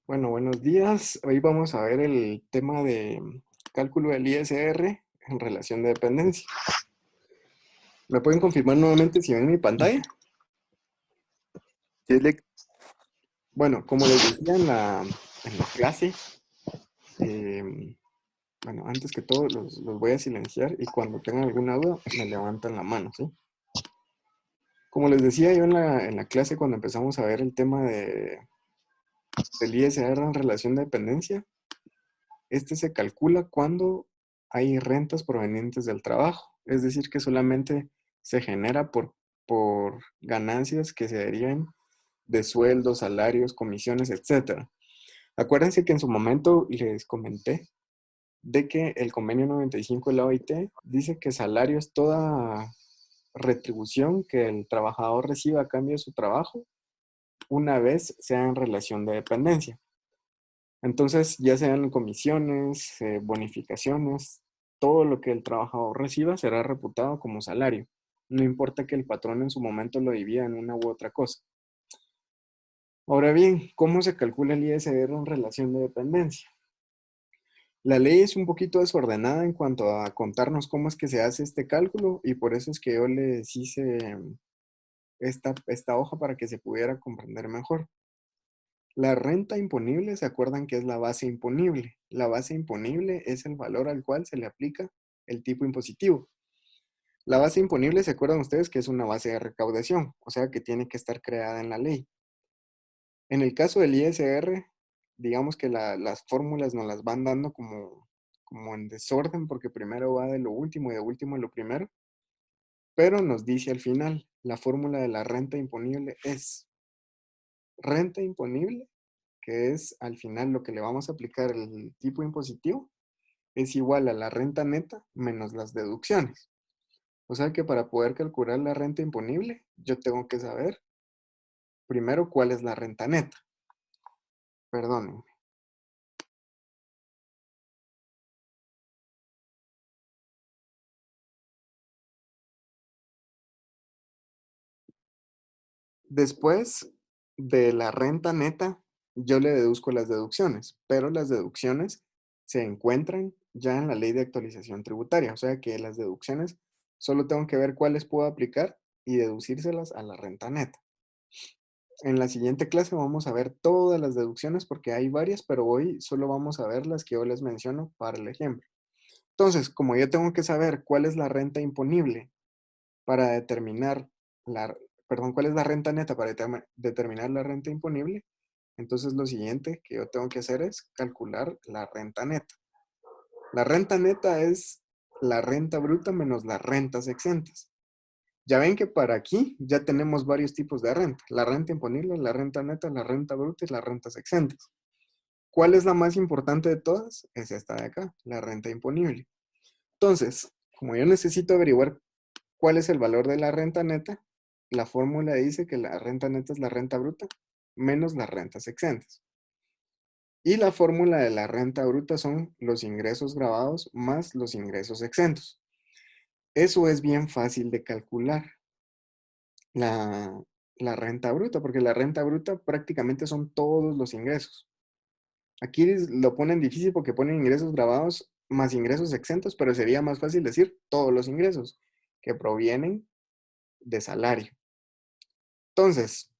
Bueno, buenos días. Hoy vamos a ver el tema de cálculo del ISR en relación de dependencia. ¿Me pueden confirmar nuevamente si ven mi pantalla? Select. Bueno, como les decía en la clase, eh, bueno, antes que todo los voy a silenciar y cuando tengan alguna duda me levantan la mano, ¿sí? Como les decía yo en la clase cuando empezamos a ver el tema del ISR en relación de dependencia, este se calcula cuando hay rentas provenientes del trabajo, es decir, que solamente se genera por ganancias que se deriven de sueldos, salarios, comisiones, etcétera. Acuérdense que en su momento les comenté de que el convenio 95 de la OIT dice que salario es toda retribución que el trabajador reciba a cambio de su trabajo una vez sea en relación de dependencia. Entonces, ya sean comisiones, bonificaciones, todo lo que el trabajador reciba será reputado como salario. No importa que el patrón en su momento lo divida en una u otra cosa. Ahora bien, ¿cómo se calcula el ISR en relación de dependencia? La ley es un poquito desordenada en cuanto a contarnos cómo es que se hace este cálculo y por eso es que yo les hice esta hoja para que se pudiera comprender mejor. La renta imponible, ¿se acuerdan que es la base imponible? La base imponible es el valor al cual se le aplica el tipo impositivo. La base imponible, ¿se acuerdan ustedes que es una base de recaudación? O sea, que tiene que estar creada en la ley. En el caso del ISR, digamos que las fórmulas nos las van dando como en desorden, porque primero va de lo último y de último a lo primero. Pero nos dice al final, la fórmula de la renta imponible es renta imponible, que es al final lo que le vamos a aplicar el tipo impositivo, es igual a la renta neta menos las deducciones. O sea que para poder calcular la renta imponible, yo tengo que saber primero cuál es la renta neta. Perdónenme. Después de la renta neta, yo le deduzco las deducciones, pero las deducciones se encuentran ya en la ley de actualización tributaria. O sea que las deducciones solo tengo que ver cuáles puedo aplicar y deducírselas a la renta neta. En la siguiente clase vamos a ver todas las deducciones porque hay varias, pero hoy solo vamos a ver las que yo les menciono para el ejemplo. Entonces, como yo tengo que saber cuál es la renta imponible para determinar cuál es la renta neta para determinar la renta imponible, entonces lo siguiente que yo tengo que hacer es calcular la renta neta. La renta neta es la renta bruta menos las rentas exentas. Ya ven que para aquí ya tenemos varios tipos de renta. La renta imponible, la renta neta, la renta bruta y las rentas exentas. ¿Cuál es la más importante de todas? Es esta de acá, la renta imponible. Entonces, como yo necesito averiguar cuál es el valor de la renta neta, la fórmula dice que la renta neta es la renta bruta menos las rentas exentas. Y la fórmula de la renta bruta son los ingresos grabados más los ingresos exentos. Eso es bien fácil de calcular. La, la renta bruta, porque la renta bruta prácticamente son todos los ingresos. Aquí lo ponen difícil porque ponen ingresos grabados más ingresos exentos, pero sería más fácil decir todos los ingresos que provienen de salario. Entonces,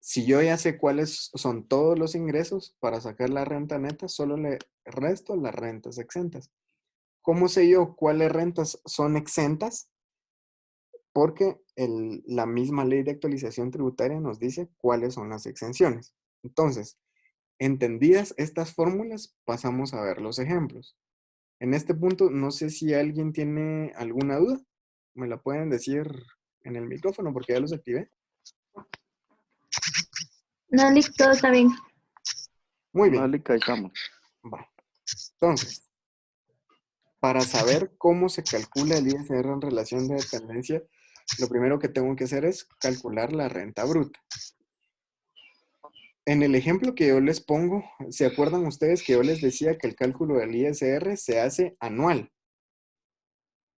si yo ya sé cuáles son todos los ingresos para sacar la renta neta, solo le resto las rentas exentas. ¿Cómo sé yo cuáles rentas son exentas? Porque la misma ley de actualización tributaria nos dice cuáles son las exenciones. Entonces, entendidas estas fórmulas, pasamos a ver los ejemplos. En este punto, no sé si alguien tiene alguna duda. Me la pueden decir en el micrófono porque ya los activé. No, listo, está bien. Muy bien. Vale, estamos. Va. Entonces, para saber cómo se calcula el ISR en relación de dependencia, lo primero que tengo que hacer es calcular la renta bruta. En el ejemplo que yo les pongo, ¿se acuerdan ustedes que yo les decía que el cálculo del ISR se hace anual?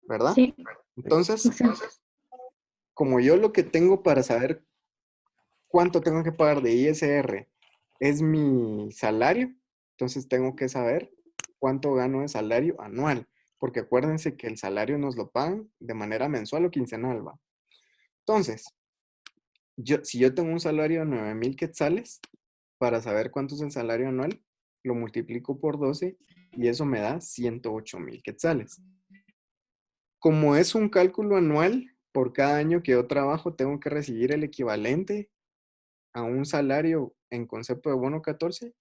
¿Verdad? Sí, Entonces, exacto. como yo lo que tengo para saber cuánto tengo que pagar de ISR es mi salario, entonces tengo que saber cuánto gano de salario anual, porque acuérdense que el salario nos lo pagan de manera mensual o quincenal, ¿va? Entonces, si yo tengo un salario de 9,000 quetzales, para saber cuánto es el salario anual, lo multiplico por 12 y eso me da 108,000 quetzales. Como es un cálculo anual, por cada año que yo trabajo, tengo que recibir el equivalente a un salario en concepto de bono 14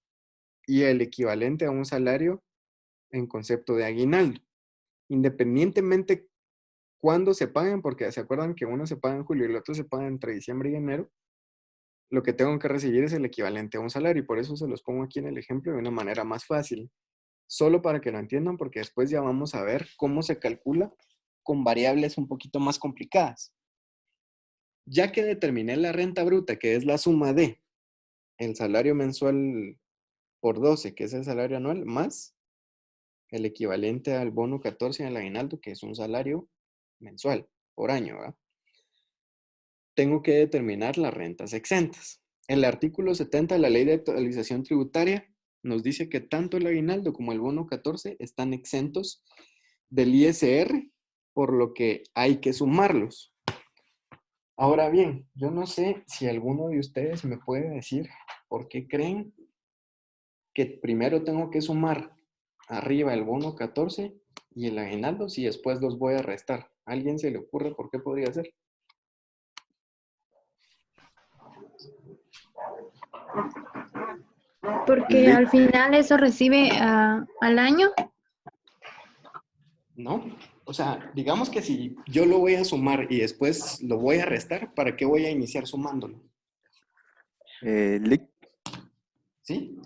y el equivalente a un salario en concepto de aguinaldo. Independientemente cuándo se paguen, porque se acuerdan que uno se paga en julio y el otro se paga entre diciembre y enero, lo que tengo que recibir es el equivalente a un salario y por eso se los pongo aquí en el ejemplo de una manera más fácil, solo para que lo entiendan, porque después ya vamos a ver cómo se calcula con variables un poquito más complicadas. Ya que determiné la renta bruta, que es la suma de el salario mensual por 12, que es el salario anual, más el equivalente al bono 14 y al aguinaldo, que es un salario mensual por año, ¿verdad? Tengo que determinar las rentas exentas. El artículo 70 de la Ley de Actualización Tributaria nos dice que tanto el aguinaldo como el bono 14 están exentos del ISR, por lo que hay que sumarlos. Ahora bien, yo no sé si alguno de ustedes me puede decir por qué creen que primero tengo que sumar arriba el bono 14 y el aguinaldo y después los voy a restar. ¿A alguien se le ocurre por qué podría ser? Porque Lic, al final eso recibe al año. ¿No? O sea, digamos que si yo lo voy a sumar y después lo voy a restar, ¿para qué voy a iniciar sumándolo? Lic, ¿Sí?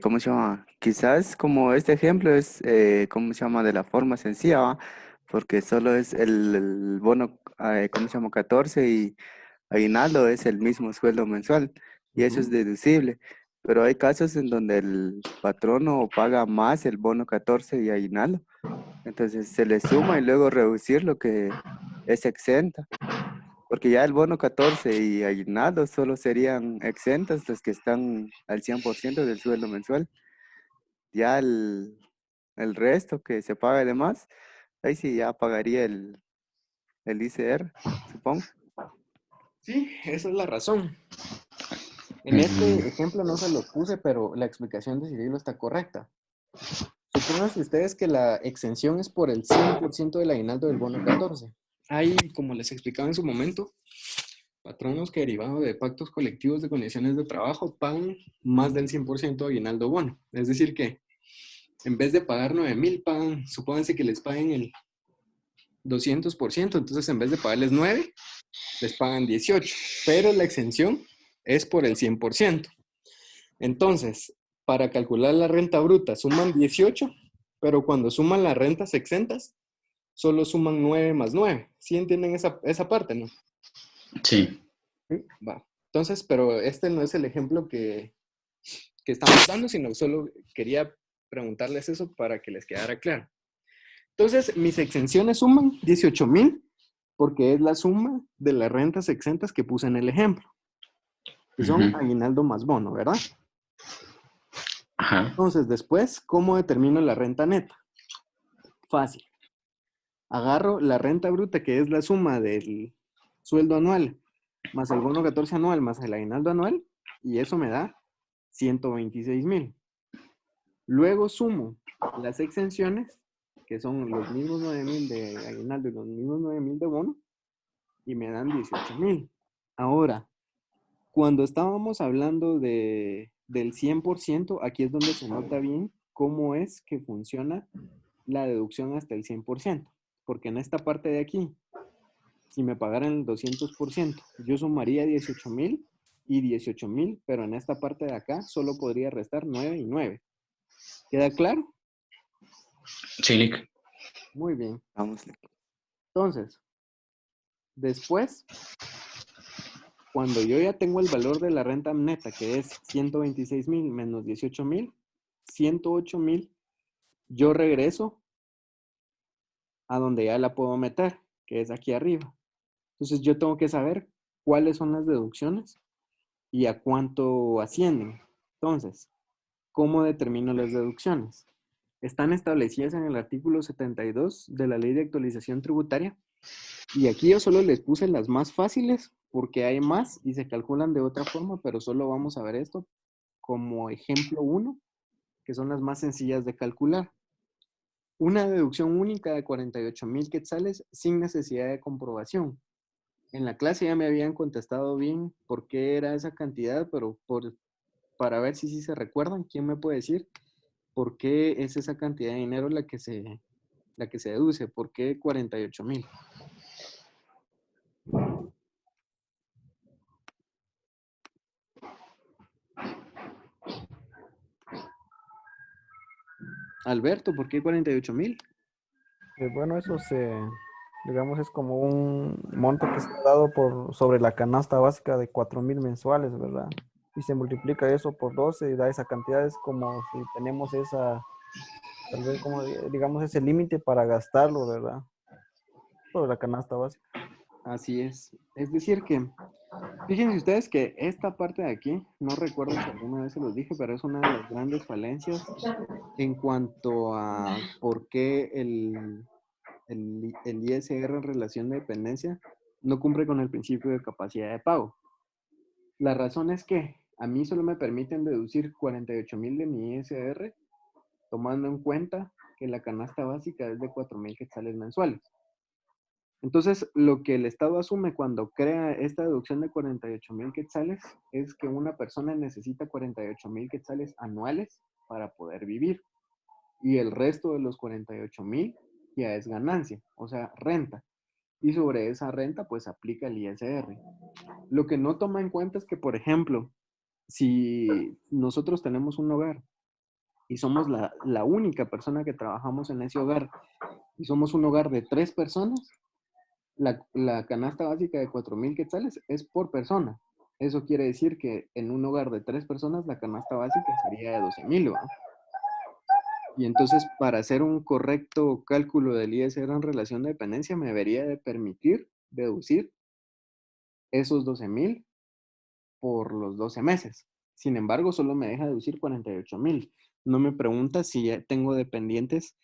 ¿cómo se llama? Quizás como este ejemplo es, ¿cómo se llama? De la forma sencilla, ¿va? Porque solo es el bono, ¿cómo se llama? 14 y aguinaldo es el mismo sueldo mensual y eso es Ujú. deducible. Pero hay casos en donde el patrono paga más el bono 14 y aguinaldo. Entonces se le suma y luego reducir lo que es exenta. Porque ya el bono 14 y aguinaldo solo serían exentos los que están al 100% del sueldo mensual. Ya el resto que se paga de más, ahí sí ya pagaría el ICR, supongo. Sí, esa es la razón. En Ujú. este ejemplo no se los puse, pero la explicación de Cirilo está correcta. Supongan ustedes que la exención es por el 100% del aguinaldo del bono 14. Hay, como les explicaba en su momento, patronos que derivado de pactos colectivos de condiciones de trabajo pagan más del 100% de aguinaldo bono. Es decir que en vez de pagar 9,000, pagan, supónganse que les paguen el 200%, entonces en vez de pagarles 9, les pagan 18, pero la exención es por el 100%. Entonces, para calcular la renta bruta suman 18, pero cuando suman las rentas exentas, solo suman 9 más 9. ¿Sí entienden esa parte, no? Sí. Sí. Va. Entonces, pero este no es el ejemplo que estamos dando, sino solo quería preguntarles eso para que les quedara claro. Entonces, mis exenciones suman 18,000 porque es la suma de las rentas exentas que puse en el ejemplo, que son Ujú. aguinaldo más bono, ¿verdad? Ajá. Entonces, después, ¿cómo determino la renta neta? Fácil. Agarro la renta bruta, que es la suma del sueldo anual, más el bono 14 anual, más el aguinaldo anual, y eso me da 126,000. Luego sumo las exenciones, que son los mismos 9,000 de aguinaldo y los mismos 9,000 de bono, y me dan 18,000. Ahora, cuando estábamos hablando del 100%, aquí es donde se nota bien cómo es que funciona la deducción hasta el 100%. Porque en esta parte de aquí, si me pagaran el 200%, yo sumaría 18,000 y 18,000, pero en esta parte de acá solo podría restar 9 y 9. ¿Queda claro? Sí, Lic. Muy bien. Vamos. Entonces, después, cuando yo ya tengo el valor de la renta neta, que es 126,000 menos 18,000, 108,000, yo regreso a donde ya la puedo meter, que es aquí arriba. Entonces yo tengo que saber cuáles son las deducciones y a cuánto ascienden. Entonces, ¿cómo determino las deducciones? Están establecidas en el artículo 72 de la Ley de Actualización Tributaria. Y aquí yo solo les puse las más fáciles porque hay más y se calculan de otra forma, pero solo vamos a ver esto como ejemplo 1, que son las más sencillas de calcular. Una deducción única de 48,000 quetzales sin necesidad de comprobación. En la clase ya me habían contestado bien por qué era esa cantidad, pero para ver si sí se recuerdan, ¿quién me puede decir por qué es esa cantidad de dinero la que se deduce? ¿Por qué 48,000? Alberto, ¿por qué 48,000? Bueno, digamos, es como un monto que está dado sobre la canasta básica de 4,000 mensuales, ¿verdad? Y se multiplica eso por 12 y da esa cantidad. Es como si tenemos tal vez como, digamos, ese límite para gastarlo, ¿verdad? Sobre la canasta básica. Así es. Es decir que, fíjense ustedes que esta parte de aquí, no recuerdo si alguna vez se los dije, pero es una de las grandes falencias en cuanto a por qué el ISR en relación de dependencia no cumple con el principio de capacidad de pago. La razón es que a mí solo me permiten deducir 48,000 de mi ISR, tomando en cuenta que la canasta básica es de 4,000 quetzales mensuales. Entonces, lo que el Estado asume cuando crea esta deducción de 48,000 quetzales es que una persona necesita 48,000 quetzales anuales para poder vivir. Y el resto de los 48,000 ya es ganancia, o sea, renta. Y sobre esa renta, pues aplica el ISR. Lo que no toma en cuenta es que, por ejemplo, si nosotros tenemos un hogar y somos la única persona que trabajamos en ese hogar y somos un hogar de 3 personas, la canasta básica de 4,000 quetzales es por persona. Eso quiere decir que en un hogar de 3 personas la canasta básica sería de 12,000, ¿va? Y entonces, para hacer un correcto cálculo del ISR en relación de dependencia, me debería de permitir deducir esos 12,000 por los 12 meses. Sin embargo, solo me deja deducir 48,000. No me pregunta si ya tengo dependientes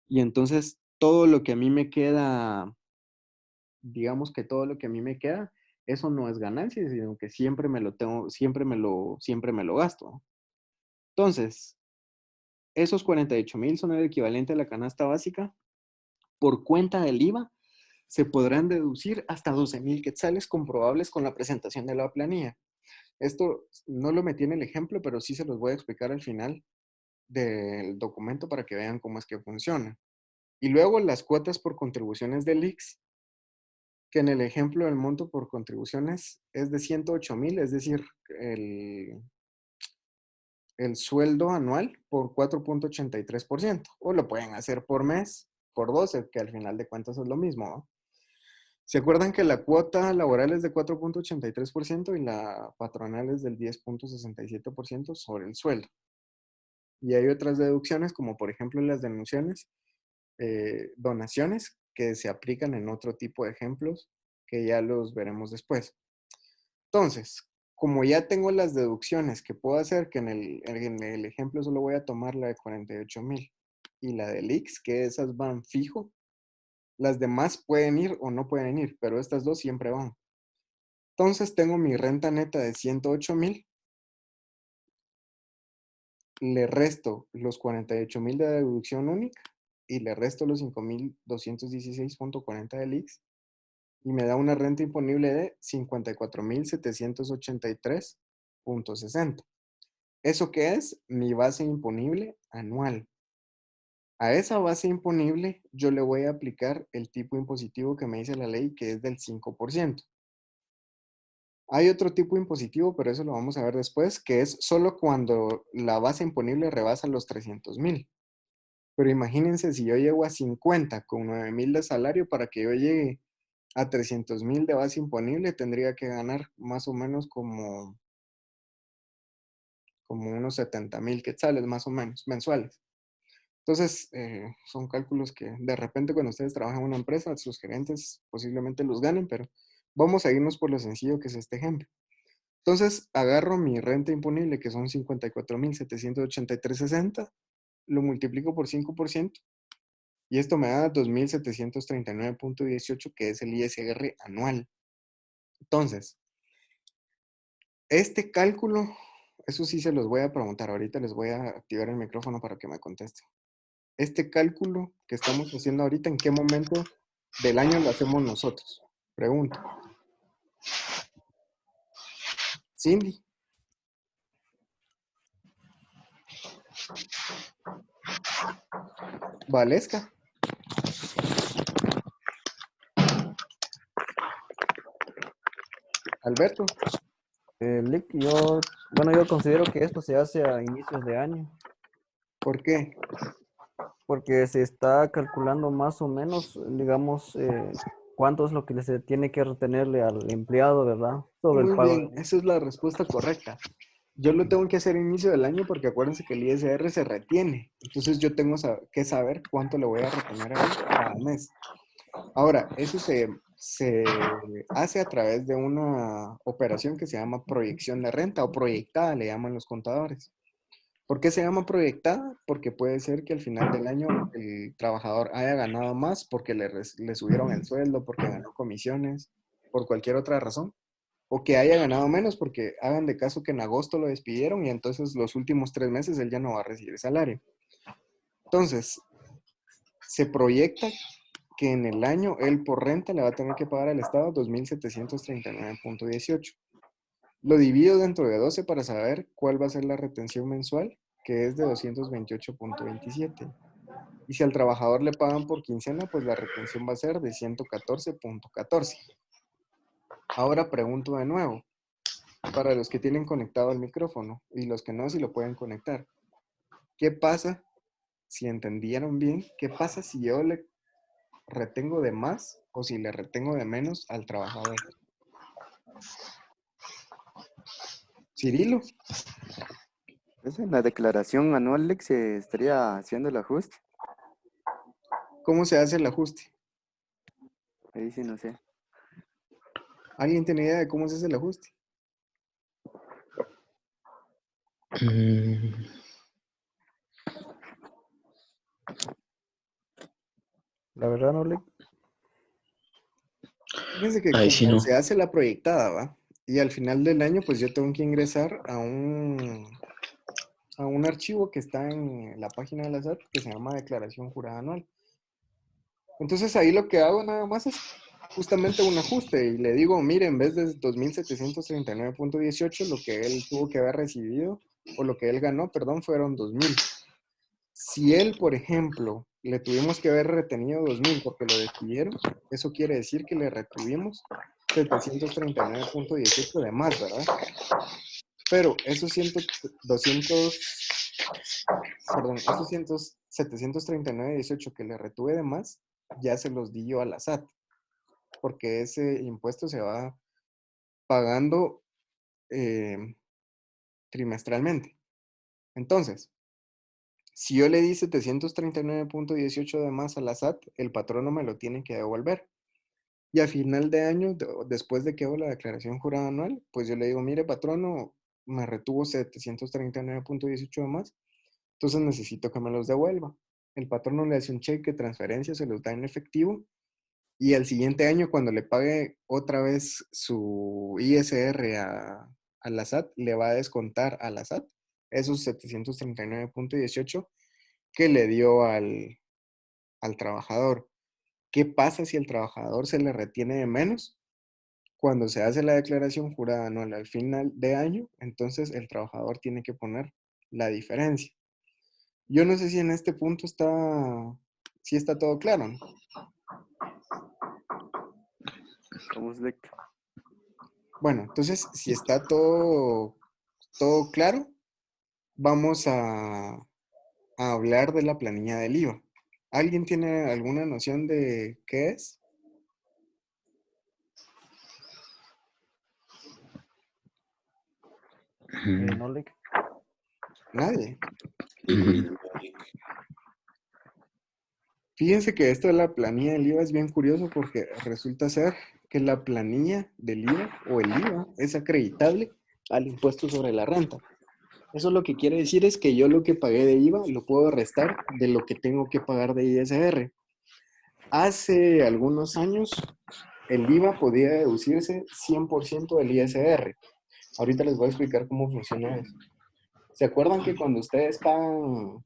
y entonces todo lo que a mí me queda, digamos que todo lo que a mí me queda, eso no es ganancia, sino que siempre me lo tengo, siempre me lo gasto, ¿no? Entonces, esos 48,000 son el equivalente a la canasta básica. Por cuenta del IVA, se podrán deducir hasta 12,000 quetzales comprobables con la presentación de la planilla. Esto no lo metí en el ejemplo, pero sí se los voy a explicar al final del documento para que vean cómo es que funciona. Y luego las cuotas por contribuciones del IX, que en el ejemplo el monto por contribuciones es de 108,000, es decir, el sueldo anual por 4,83%. O lo pueden hacer por mes, por 12, que al final de cuentas es lo mismo, ¿no? ¿Se acuerdan que la cuota laboral es de 4,83% y la patronal es del 10,67% sobre el sueldo? Y hay otras deducciones, como por ejemplo las donaciones, que se aplican en otro tipo de ejemplos que ya los veremos después. Entonces, como ya tengo las deducciones que puedo hacer, que en el ejemplo solo voy a tomar la de 48,000 y la del X, que esas van fijo, las demás pueden ir o no pueden ir, pero estas dos siempre van. Entonces tengo mi renta neta de 108,000, le resto los 48,000 de deducción única y le resto los 5,216,40 del IX y me da una renta imponible de 54,783,60. ¿Eso qué es? Mi base imponible anual. A esa base imponible yo le voy a aplicar el tipo impositivo que me dice la ley, que es del 5%. Hay otro tipo impositivo, pero eso lo vamos a ver después, que es solo cuando la base imponible rebasa los 300,000. Pero imagínense si yo llego a 50 con 9,000 de salario, para que yo llegue a 300,000 de base imponible, tendría que ganar más o menos como unos 70,000 quetzales, más o menos, mensuales. Entonces, son cálculos que de repente cuando ustedes trabajan en una empresa, sus gerentes posiblemente los ganen, pero vamos a irnos por lo sencillo que es este ejemplo. Entonces, agarro mi renta imponible, que son 54.783.60, lo multiplico por 5%, y esto me da 2.739.18, que es el ISR anual. Entonces, este cálculo, eso sí se los voy a preguntar. Ahorita les voy a activar el micrófono para que me contesten. Este cálculo que estamos haciendo ahorita, ¿en qué momento del año lo hacemos nosotros? Pregunto. Cindy. Valesca. Alberto. Lick, yo considero que esto se hace a inicios de año, ¿Por qué? porque se está calculando más o menos, digamos, cuánto es lo que se tiene que retenerle al empleado, ¿verdad? Sobre el Muy pago. bien, esa es la respuesta correcta. Yo lo tengo que hacer a inicio del año porque acuérdense que el ISR se retiene. Entonces yo tengo que saber cuánto le voy a retener a él cada mes. Ahora, eso se hace a través de una operación que se llama proyección de renta o proyectada, le llaman los contadores. ¿Por qué se llama proyectada? Porque puede ser que al final del año el trabajador haya ganado más porque le subieron el sueldo, porque ganó comisiones, por cualquier otra razón. O que haya ganado menos porque hagan de caso que en agosto lo despidieron y entonces los últimos 3 meses él ya no va a recibir salario. Entonces, se proyecta que en el año él por renta le va a tener que pagar al Estado 2.739.18. Lo divido dentro de 12 para saber cuál va a ser la retención mensual, que es de 228.27. Y si al trabajador le pagan por quincena, pues la retención va a ser de 114.14. Ahora pregunto de nuevo, para los que tienen conectado el micrófono y los que no, si lo pueden conectar. ¿Qué pasa, si entendieron bien, qué pasa si yo le retengo de más o si le retengo de menos al trabajador? Cirilo, Pues en la declaración anual, Lick, se estaría haciendo el ajuste. ¿cómo se hace el ajuste? Ahí sí no sé. ¿Alguien tiene idea de cómo se hace el ajuste? Mm, La verdad, no, Lick. Fíjense que Ahí sí como no. se hace la proyectada, ¿va? Y al final del año, pues yo tengo que ingresar a un archivo que está en la página de la SAT que se llama Declaración Jurada Anual. Entonces ahí lo que hago nada más es justamente un ajuste y le digo, mire, en vez de 2.739.18, lo que él tuvo que haber recibido, o lo que él ganó, perdón, fueron 2.000. Si él, por ejemplo, le tuvimos que haber retenido 2.000 porque lo despidieron, eso quiere decir que le retuvimos 739.18 de más, ¿verdad? Pero esos 739.18 que le retuve de más, ya se los di yo a la SAT, porque ese impuesto se va pagando trimestralmente. Entonces, si yo le di 739.18 de más a la SAT, el patrono me lo tiene que devolver. Y a final de año, después de que hago la declaración jurada anual, pues yo le digo, mire patrono, me retuvo 739.18 de más, entonces necesito que me los devuelva. El patrono le hace un cheque de transferencia, se los da en efectivo, y al siguiente año, cuando le pague otra vez su ISR a la SAT, le va a descontar a la SAT esos 739.18 que le dio al trabajador. ¿Qué pasa si el trabajador se le retiene de menos? Cuando se hace la declaración jurada anual al final de año, entonces el trabajador tiene que poner la diferencia. Yo no sé si en este punto si está todo claro, ¿no? Vamos, Lick. Bueno, entonces si está todo claro, vamos a hablar de la planilla del IVA. ¿Alguien tiene alguna noción de qué es? No, Lick. Nadie. Mm, Fíjense que esto de la planilla del IVA es bien curioso porque resulta ser que la planilla del IVA o el IVA es acreditable al impuesto sobre la renta. Eso lo que quiere decir es que yo lo que pagué de IVA lo puedo restar de lo que tengo que pagar de ISR. Hace algunos años, el IVA podía deducirse 100% del ISR. Ahorita les voy a explicar cómo funciona eso. ¿Se acuerdan que cuando ustedes pagan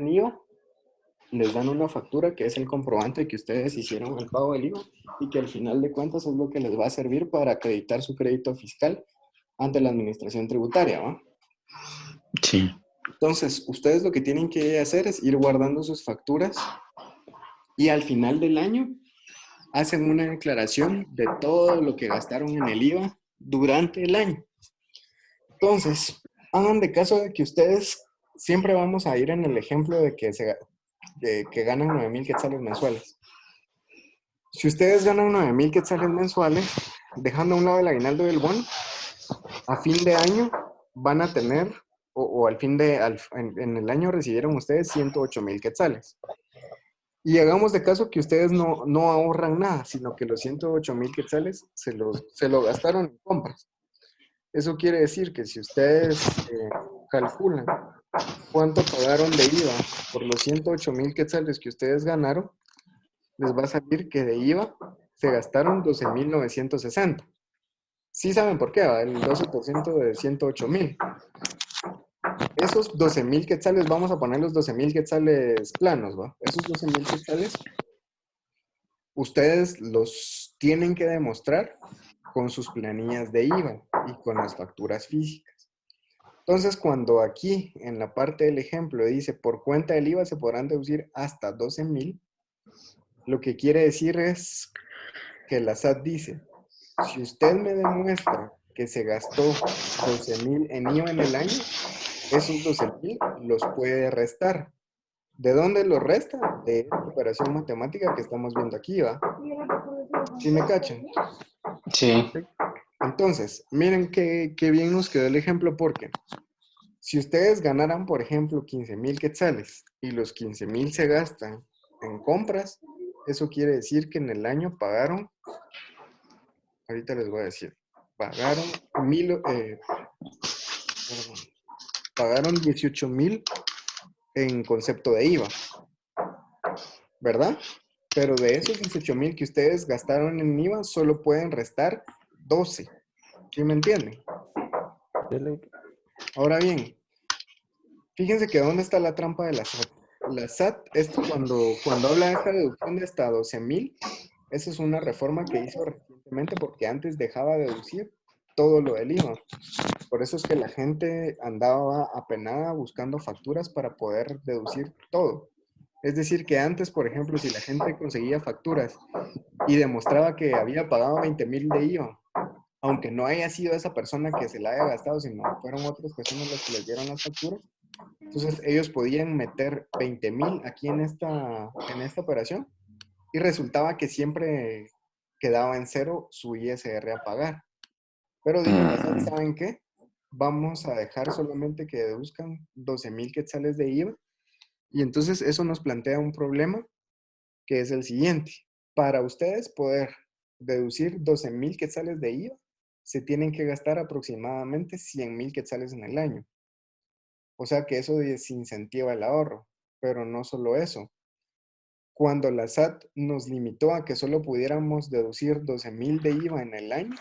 IVA, les dan una factura que es el comprobante de que ustedes hicieron el pago del IVA y que al final de cuentas es lo que les va a servir para acreditar su crédito fiscal ante la administración tributaria, ¿va? Sí. Entonces, ustedes lo que tienen que hacer es ir guardando sus facturas y al final del año hacen una declaración de todo lo que gastaron en el IVA durante el año. Entonces, hagan de caso de que ustedes, siempre vamos a ir en el ejemplo de que ganan 9,000 quetzales mensuales. Si ustedes ganan 9,000 quetzales mensuales, dejando a un lado el aguinaldo del bono, a fin de año van a tener, en el año recibieron ustedes 108,000 quetzales. Y hagamos de caso que ustedes no ahorran nada, sino que los 108,000 quetzales se lo gastaron en compras. Eso quiere decir que si ustedes calculan cuánto pagaron de IVA por los 108,000 quetzales que ustedes ganaron, les va a salir que de IVA se gastaron 12,960. Sí saben por qué, ¿va? El 12% de 108,000. Esos 12,000 quetzales, vamos a poner los 12,000 quetzales planos, ¿va? Esos 12,000 quetzales, ustedes los tienen que demostrar con sus planillas de IVA y con las facturas físicas. Entonces, cuando aquí en la parte del ejemplo dice por cuenta del IVA se podrán deducir hasta 12,000, lo que quiere decir es que la SAT dice, si usted me demuestra que se gastó 12,000 en IVA en el año, esos 12,000 los puede restar. ¿De dónde los resta? De esta operación matemática que estamos viendo aquí, ¿va? ¿Sí me cachan? Sí. Entonces, miren qué bien nos quedó el ejemplo, porque si ustedes ganaran, por ejemplo, 15,000 quetzales y los 15,000 se gastan en compras, eso quiere decir que en el año pagaron, ahorita les voy a decir, pagaron 18,000 en concepto de IVA, ¿verdad? Pero de esos 18,000 que ustedes gastaron en IVA, solo pueden restar 12. ¿Sí me entienden? Ahora bien, fíjense que ¿dónde está la trampa de la SAT? La SAT, cuando habla de esta deducción de hasta 12,000, esa es una reforma que hizo recientemente porque antes dejaba de deducir todo lo del IVA. Por eso es que la gente andaba apenada buscando facturas para poder deducir todo. Es decir, que antes, por ejemplo, si la gente conseguía facturas y demostraba que había pagado 20,000 de IVA, aunque no haya sido esa persona que se la haya gastado, sino fueron otras personas las que les dieron las facturas, entonces ellos podían meter 20,000 aquí en esta operación y resultaba que siempre quedaba en cero su ISR a pagar. Pero dijo la SAT, ¿saben qué? Vamos a dejar solamente que deduzcan 12,000 quetzales de IVA. Y entonces eso nos plantea un problema que es el siguiente. Para ustedes poder deducir 12,000 quetzales de IVA, se tienen que gastar aproximadamente 100,000 quetzales en el año. O sea que eso desincentiva el ahorro. Pero no solo eso. Cuando la SAT nos limitó a que solo pudiéramos deducir 12,000 de IVA en el año,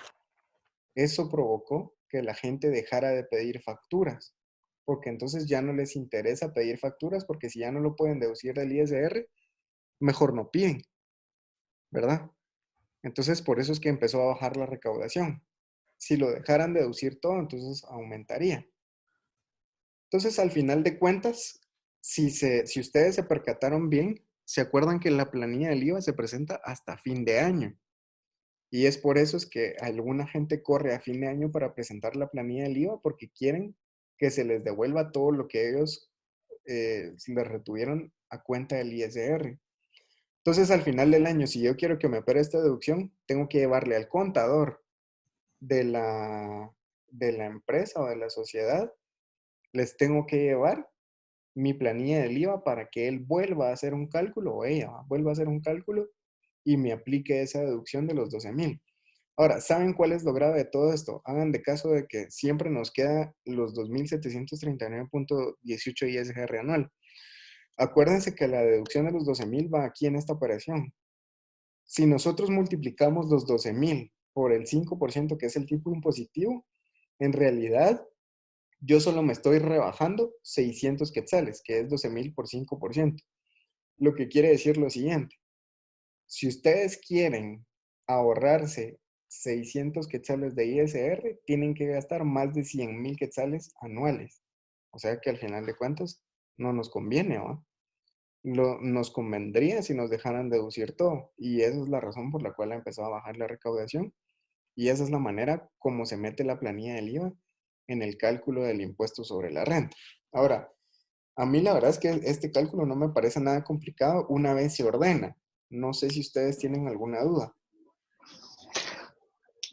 eso provocó que la gente dejara de pedir facturas, porque entonces ya no les interesa pedir facturas, porque si ya no lo pueden deducir del ISR, mejor no piden, ¿verdad? Entonces por eso es que empezó a bajar la recaudación. Si lo dejaran deducir todo, entonces aumentaría. Entonces al final de cuentas, si ustedes se percataron bien, se acuerdan que la planilla del IVA se presenta hasta fin de año. Y es por eso es que alguna gente corre a fin de año para presentar la planilla del IVA porque quieren que se les devuelva todo lo que ellos les retuvieron a cuenta del ISR. Entonces, al final del año, si yo quiero que me opere esta deducción, tengo que llevarle al contador de la empresa o de la sociedad, les tengo que llevar mi planilla del IVA para que él vuelva a hacer un cálculo o ella vuelva a hacer un cálculo y me aplique esa deducción de los 12,000. Ahora, ¿saben cuál es lo grave de todo esto? Hagan de caso de que siempre nos queda los 2.739.18 ISR anual. Acuérdense que la deducción de los 12.000 va aquí en esta operación. Si nosotros multiplicamos los 12.000 por el 5%, que es el tipo impositivo, en realidad yo solo me estoy rebajando 600 quetzales, que es 12.000 por 5%. Lo que quiere decir lo siguiente. Si ustedes quieren ahorrarse 600 quetzales de ISR, tienen que gastar más de 100.000 quetzales anuales. O sea que al final de cuentas no nos conviene, ¿no? Nos convendría si nos dejaran deducir todo. Y esa es la razón por la cual ha empezado a bajar la recaudación. Y esa es la manera como se mete la planilla del IVA en el cálculo del impuesto sobre la renta. Ahora, a mí la verdad es que este cálculo no me parece nada complicado una vez se ordena. No sé si ustedes tienen alguna duda.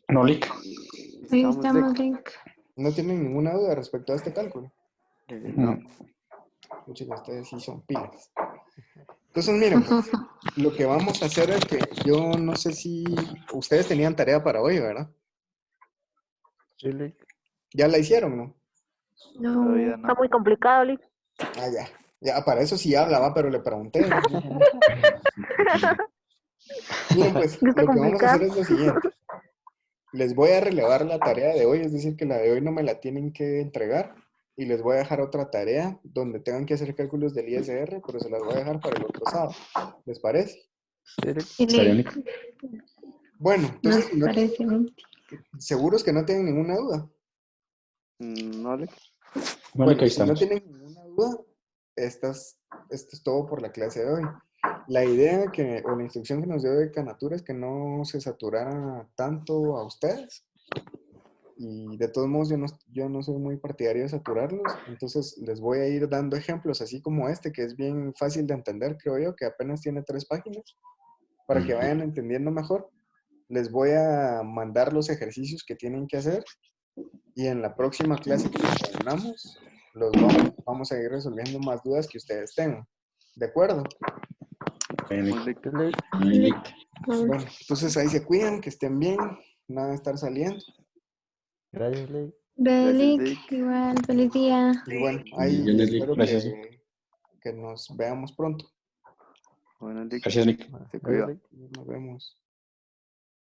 No, Lick. Ahí Estamos estamos, Lick. ¿No tienen ninguna duda respecto a este cálculo? No. Muchos de ustedes sí son pilas. Entonces, miren, pues, lo que vamos a hacer es que yo no sé si ustedes tenían tarea para hoy, ¿verdad? Sí, Lick. Ya la hicieron, ¿no? Todavía No. no. Está muy complicado, Lick. Ah, ya. Ya, para eso sí hablaba, pero le pregunté. Miren, pues, Está lo que vamos a hacer complicado. es lo siguiente. Les voy a relevar la tarea de hoy, es decir, que la de hoy no me la tienen que entregar. Y les voy a dejar otra tarea donde tengan que hacer cálculos del ISR, pero se las voy a dejar para el otro sábado. ¿Les parece? Sí, Lick. Sí, Está bien, Lick. Lick. Bueno, entonces, Nos parece bien. ¿seguros que no tienen ninguna duda? No, Lick. No, Lick, Bueno, ahí si no estamos. tienen ninguna duda, esto es todo por la clase de hoy. La idea o la instrucción que nos dio de Canatura es que no se saturara tanto a ustedes. Y de todos modos, yo no soy muy partidario de saturarlos. Entonces, les voy a ir dando ejemplos, así como este, que es bien fácil de entender, creo yo, que apenas tiene 3 páginas, para que vayan entendiendo mejor. Les voy a mandar los ejercicios que tienen que hacer. Y en la próxima clase que nos reunamos, vamos a ir resolviendo más dudas que ustedes tengan. ¿De acuerdo? Bien, No, Lick. Lick. Sí, Lick. Bien, Lick. Bueno, entonces ahí se cuidan, que estén bien, nada de estar saliendo. Gracias, Lick. Gracias, Lick, Lick. igual, feliz día. Y bueno, ahí Bendiciones, Lick. espero Gracias. que nos veamos pronto. Bueno, Lick. Gracias, Lick. Se Gracias, cuida. Lick. Nos vemos.